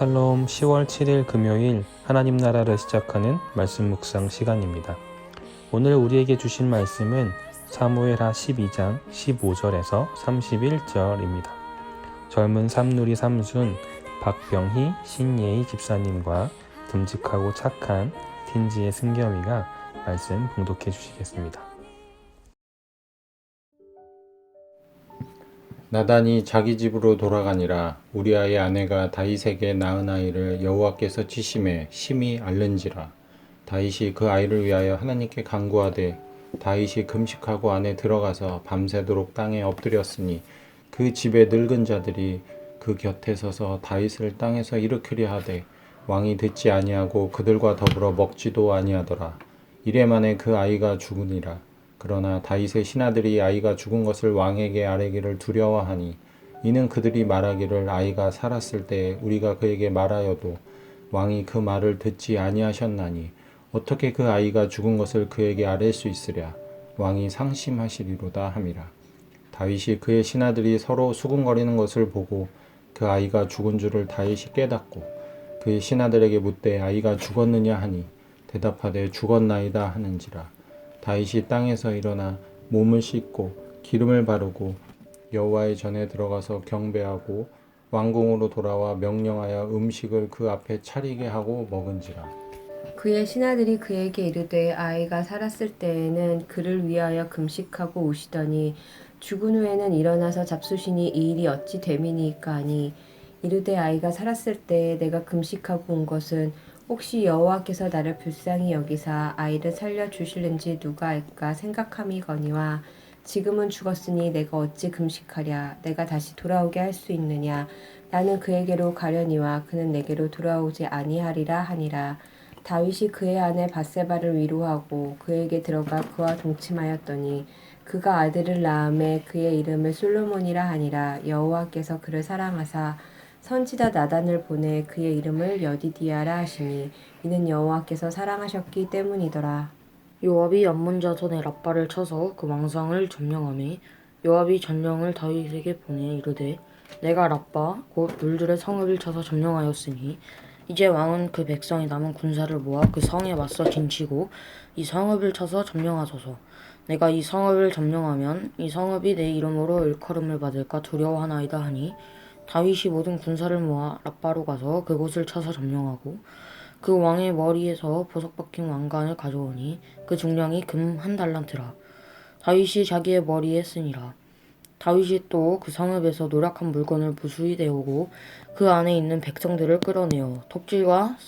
샬롬 10월 7일 금요일 하나님 나라를 시작하는 말씀 묵상 시간입니다. 오늘 우리에게 주신 말씀은 사무엘하 12장 15절에서 31절입니다. 젊은 삼누리 삼순 박병희 신예희 집사님과 듬직하고 착한 틴지의 승겸이가 말씀 봉독해 주시겠습니다. 나단이 자기 집으로 돌아가니라. 우리아의 아내가 다윗에게 낳은 아이를 여호와께서 치심에 심히 앓는지라. 다윗이 그 아이를 위하여 하나님께 간구하되 다윗이 금식하고 안에 들어가서 밤새도록 땅에 엎드렸으니 그 집의 늙은 자들이 그 곁에 서서 다윗을 땅에서 일으키려 하되 왕이 듣지 아니하고 그들과 더불어 먹지도 아니하더라. 이래 만에 그 아이가 죽으니라. 그러나 다윗의 신하들이 아이가 죽은 것을 왕에게 아뢰기를 두려워하니 이는 그들이 말하기를 아이가 살았을 때 우리가 그에게 말하여도 왕이 그 말을 듣지 아니하셨나니 어떻게 그 아이가 죽은 것을 그에게 아뢰 수 있으랴. 왕이 상심하시리로다 함이라. 다윗이 그의 신하들이 서로 수군거리는 것을 보고 그 아이가 죽은 줄을 다윗이 깨닫고 그의 신하들에게 묻되 아이가 죽었느냐 하니 대답하되 죽었나이다 하는지라. 다윗이 땅에서 일어나 몸을 씻고 기름을 바르고 여호와의 전에 들어가서 경배하고 왕궁으로 돌아와 명령하여 음식을 그 앞에 차리게 하고 먹은지라. 그의 신하들이 그에게 이르되 아이가 살았을 때에는 그를 위하여 금식하고 우시더니 죽은 후에는 일어나서 잡수시니 이 일이 어찌 됨이니까 하니 이르되 아이가 살았을 때에 내가 금식하고 온 것은 혹시 여호와께서 나를 불쌍히 여기사 아이를 살려주실는지 누가 알까 생각함이거니와 지금은 죽었으니 내가 어찌 금식하랴. 내가 다시 돌아오게 할 수 있느냐. 나는 그에게로 가려니와 그는 내게로 돌아오지 아니하리라 하니라. 다윗이 그의 아내 밧세바를 위로하고 그에게 들어가 그와 동침하였더니 그가 아들을 낳음에 그의 이름을 솔로몬이라 하니라. 여호와께서 그를 사랑하사 선지자 나단을 보내 그의 이름을 여디디아라 하시니 이는 여호와께서 사랑하셨기 때문이더라. 요압이 암몬 자손의 랍바를 쳐서 그 왕상을 점령하매 요압이 전령을 다윗에게 보내 이르되 내가 랍바 곧 물들의 성읍을 쳐서 점령하였으니 이제 왕은 그 백성이 남은 군사를 모아 그 성에 맞서 진치고 이 성읍을 쳐서 점령하소서. 내가 이 성읍을 점령하면 이 성읍이 내 이름으로 일컬음을 받을까 두려워하나이다 하니 다윗이 모든 군사를 모아 랍바로 가서 그곳을 쳐서 점령하고 그 왕의 머리에서 보석 박힌 왕관을 가져오니 그 중량이 금 1달란트라. 다윗이 자기의 머리에 쓰니라. 다윗이 또 그 성읍에서 노략한 물건을 무수히 내오고 그 안에 있는 백성들을 끌어내어 톱질과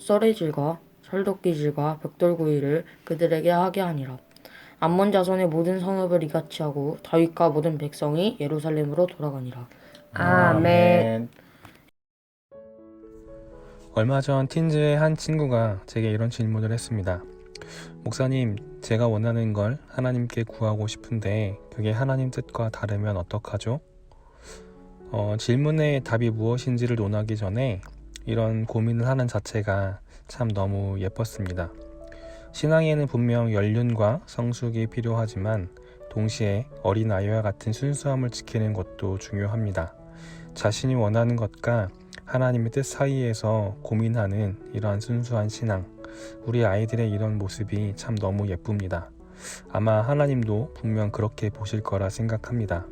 썰의질과 철도끼질과 벽돌구이를 그들에게 하게 하니라. 암몬 자손의 모든 성읍을 이같이 하고 다윗과 모든 백성이 예루살렘으로 돌아가니라. 아멘. 얼마 전 틴즈의 한 친구가 제게 이런 질문을 했습니다. 목사님, 제가 원하는 걸 하나님께 구하고 싶은데 그게 하나님 뜻과 다르면 어떡하죠? 질문의 답이 무엇인지를 논하기 전에 이런 고민을 하는 자체가 참 너무 예뻤습니다. 신앙에는 분명 연륜과 성숙이 필요하지만 동시에 어린아이와 같은 순수함을 지키는 것도 중요합니다. 자신이 원하는 것과 하나님의 뜻 사이에서 고민하는 이러한 순수한 신앙, 우리 아이들의 이런 모습이 참 너무 예쁩니다. 아마 하나님도 분명 그렇게 보실 거라 생각합니다.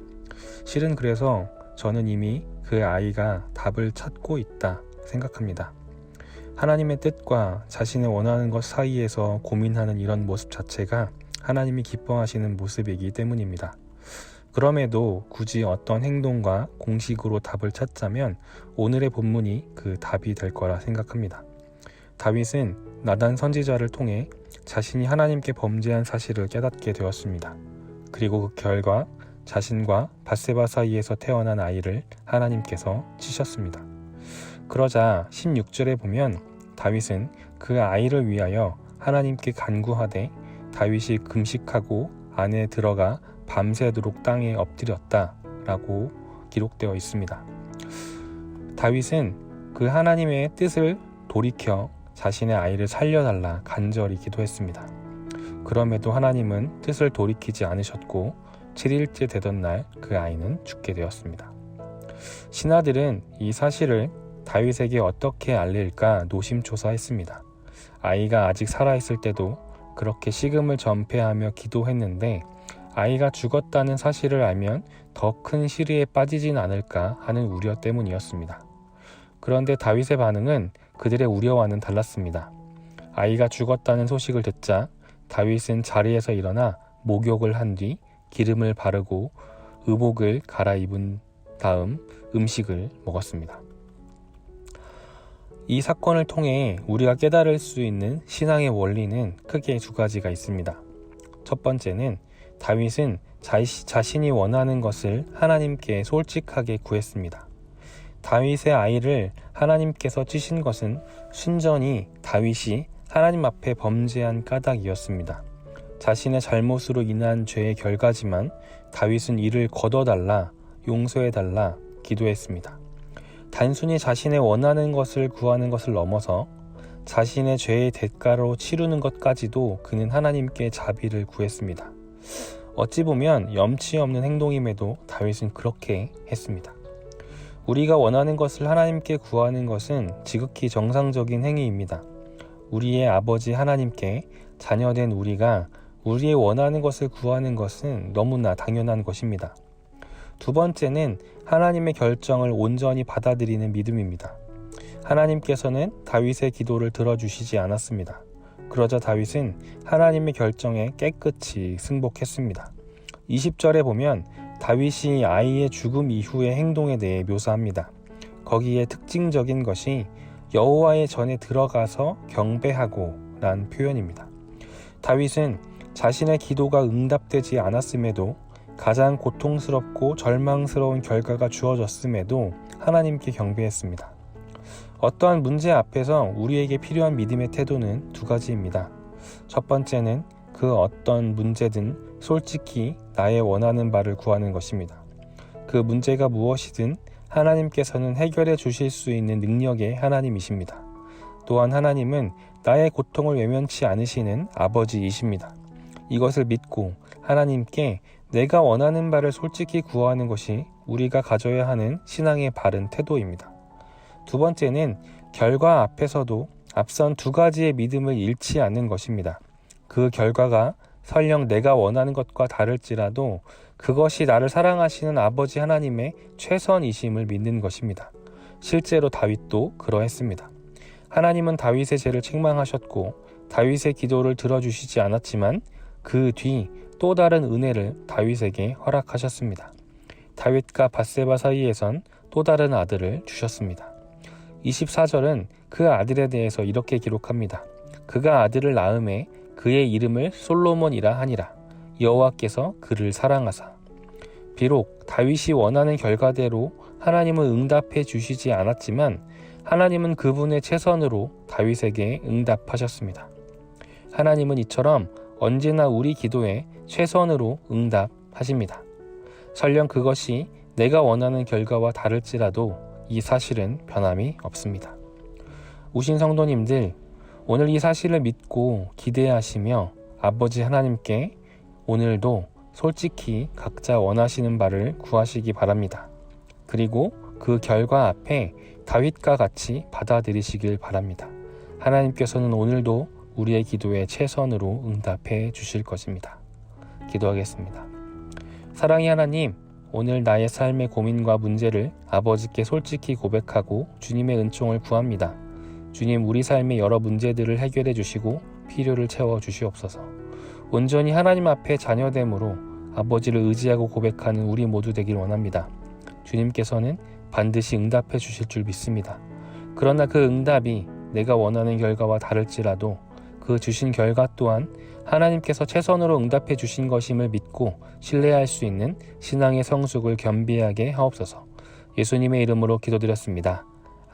실은 그래서 저는 이미 그 아이가 답을 찾고 있다 생각합니다. 하나님의 뜻과 자신의 원하는 것 사이에서 고민하는 이런 모습 자체가 하나님이 기뻐하시는 모습이기 때문입니다. 그럼에도 굳이 어떤 행동과 공식으로 답을 찾자면 오늘의 본문이 그 답이 될 거라 생각합니다. 다윗은 나단 선지자를 통해 자신이 하나님께 범죄한 사실을 깨닫게 되었습니다. 그리고 그 결과 자신과 밧세바 사이에서 태어난 아이를 하나님께서 치셨습니다. 그러자 16절에 보면 다윗은 그 아이를 위하여 하나님께 간구하되 다윗이 금식하고 안에 들어가 밤새도록 땅에 엎드렸다 라고 기록되어 있습니다. 다윗은 그 하나님의 뜻을 돌이켜 자신의 아이를 살려달라 간절히 기도했습니다. 그럼에도 하나님은 뜻을 돌이키지 않으셨고 7일째 되던 날 그 아이는 죽게 되었습니다. 신하들은 이 사실을 다윗에게 어떻게 알릴까 노심초사했습니다. 아이가 아직 살아있을 때도 그렇게 식음을 전폐하며 기도했는데 아이가 죽었다는 사실을 알면 더 큰 시리에 빠지진 않을까 하는 우려 때문이었습니다. 그런데 다윗의 반응은 그들의 우려와는 달랐습니다. 아이가 죽었다는 소식을 듣자 다윗은 자리에서 일어나 목욕을 한 뒤 기름을 바르고 의복을 갈아입은 다음 음식을 먹었습니다. 이 사건을 통해 우리가 깨달을 수 있는 신앙의 원리는 크게 두 가지가 있습니다. 첫 번째는 다윗은 자신이 원하는 것을 하나님께 솔직하게 구했습니다. 다윗의 아이를 하나님께서 찌신 것은 순전히 다윗이 하나님 앞에 범죄한 까닭이었습니다. 자신의 잘못으로 인한 죄의 결과지만 다윗은 이를 거둬달라, 용서해달라 기도했습니다. 단순히 자신의 원하는 것을 구하는 것을 넘어서 자신의 죄의 대가로 치르는 것까지도 그는 하나님께 자비를 구했습니다. 어찌 보면 염치 없는 행동임에도 다윗은 그렇게 했습니다. 우리가 원하는 것을 하나님께 구하는 것은 지극히 정상적인 행위입니다. 우리의 아버지 하나님께 자녀된 우리가 우리의 원하는 것을 구하는 것은 너무나 당연한 것입니다. 두 번째는 하나님의 결정을 온전히 받아들이는 믿음입니다. 하나님께서는 다윗의 기도를 들어주시지 않았습니다. 그러자 다윗은 하나님의 결정에 깨끗이 승복했습니다. 20절에 보면 다윗이 아이의 죽음 이후의 행동에 대해 묘사합니다. 거기에 특징적인 것이 여호와의 전에 들어가서 경배하고 란 표현입니다. 다윗은 자신의 기도가 응답되지 않았음에도 가장 고통스럽고 절망스러운 결과가 주어졌음에도 하나님께 경배했습니다. 어떠한 문제 앞에서 우리에게 필요한 믿음의 태도는 두 가지입니다. 첫 번째는 그 어떤 문제든 솔직히 나의 원하는 바를 구하는 것입니다. 그 문제가 무엇이든 하나님께서는 해결해 주실 수 있는 능력의 하나님이십니다. 또한 하나님은 나의 고통을 외면치 않으시는 아버지이십니다. 이것을 믿고 하나님께 내가 원하는 바를 솔직히 구하는 것이 우리가 가져야 하는 신앙의 바른 태도입니다. 두 번째는 결과 앞에서도 앞선 두 가지의 믿음을 잃지 않는 것입니다. 그 결과가 설령 내가 원하는 것과 다를지라도 그것이 나를 사랑하시는 아버지 하나님의 최선이심을 믿는 것입니다. 실제로 다윗도 그러했습니다. 하나님은 다윗의 죄를 책망하셨고 다윗의 기도를 들어주시지 않았지만 그 뒤 또 다른 은혜를 다윗에게 허락하셨습니다. 다윗과 밧세바 사이에선 또 다른 아들을 주셨습니다. 24절은 그 아들에 대해서 이렇게 기록합니다. 그가 아들을 낳음에 그의 이름을 솔로몬이라 하니라. 여호와께서 그를 사랑하사. 비록 다윗이 원하는 결과대로 하나님은 응답해 주시지 않았지만 하나님은 그분의 최선으로 다윗에게 응답하셨습니다. 하나님은 이처럼 언제나 우리 기도에 최선으로 응답하십니다. 설령 그것이 내가 원하는 결과와 다를지라도 이 사실은 변함이 없습니다. 우신 성도님들, 오늘 이 사실을 믿고 기대하시며 아버지 하나님께 오늘도 솔직히 각자 원하시는 바를 구하시기 바랍니다. 그리고 그 결과 앞에 다윗과 같이 받아들이시길 바랍니다. 하나님께서는 오늘도 우리의 기도에 최선으로 응답해 주실 것입니다. 기도하겠습니다. 사랑의 하나님, 오늘 나의 삶의 고민과 문제를 아버지께 솔직히 고백하고 주님의 은총을 구합니다. 주님, 우리 삶의 여러 문제들을 해결해 주시고 필요를 채워 주시옵소서. 온전히 하나님 앞에 자녀됨으로 아버지를 의지하고 고백하는 우리 모두 되길 원합니다. 주님께서는 반드시 응답해 주실 줄 믿습니다. 그러나 그 응답이 내가 원하는 결과와 다를지라도 그 주신 결과 또한 하나님께서 최선으로 응답해 주신 것임을 믿고 신뢰할 수 있는 신앙의 성숙을 겸비하게 하옵소서. 예수님의 이름으로 기도드렸습니다.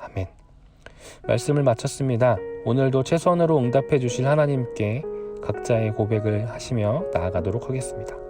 아멘. 말씀을 마쳤습니다. 오늘도 최선으로 응답해 주실 하나님께 각자의 고백을 하시며 나아가도록 하겠습니다.